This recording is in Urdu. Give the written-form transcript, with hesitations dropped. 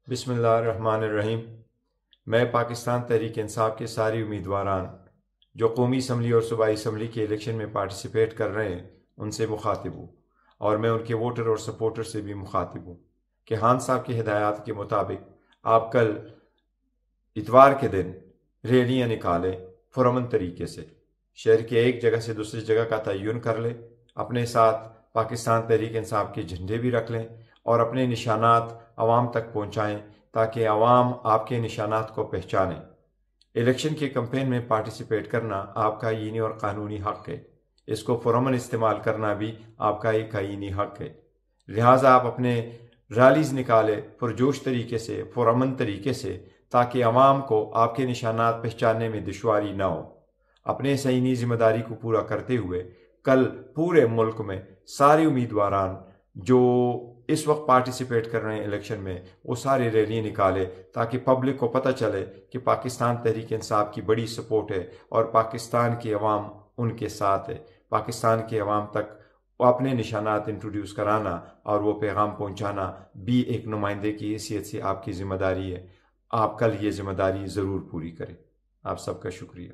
بسم اللہ الرحمن الرحیم۔ میں پاکستان تحریک انصاف کے ساری امیدواران جو قومی اسمبلی اور صوبائی اسمبلی کے الیکشن میں پارٹیسپیٹ کر رہے ہیں ان سے مخاطب ہوں، اور میں ان کے ووٹر اور سپورٹر سے بھی مخاطب ہوں کہ خان صاحب کی ہدایات کے مطابق آپ کل اتوار کے دن ریلیاں نکالیں پرامن طریقے سے، شہر کے ایک جگہ سے دوسری جگہ کا تعین کر لیں، اپنے ساتھ پاکستان تحریک انصاف کے جھنڈے بھی رکھ لیں اور اپنے نشانات عوام تک پہنچائیں تاکہ عوام آپ کے نشانات کو پہچانیں۔ الیکشن کے کمپین میں پارٹیسپیٹ کرنا آپ کا آئینی اور قانونی حق ہے، اس کو پرامن استعمال کرنا بھی آپ کا ایک آئینی حق ہے، لہٰذا آپ اپنے ریلیز نکالیں پرجوش طریقے سے، پرامن طریقے سے، تاکہ عوام کو آپ کے نشانات پہچاننے میں دشواری نہ ہو۔ اپنے اس آئینی ذمہ داری کو پورا کرتے ہوئے کل پورے ملک میں سارے امیدواران جو اس وقت پارٹیسپیٹ کر رہے ہیں الیکشن میں وہ سارے ریلی نکالے تاکہ پبلک کو پتہ چلے کہ پاکستان تحریک انصاف کی بڑی سپورٹ ہے اور پاکستان کی عوام ان کے ساتھ ہے۔ پاکستان کے عوام تک اپنے نشانات انٹروڈیوس کرانا اور وہ پیغام پہنچانا بھی ایک نمائندے کی حیثیت سے آپ کی ذمہ داری ہے۔ آپ کل یہ ذمہ داری ضرور پوری کریں۔ آپ سب کا شکریہ۔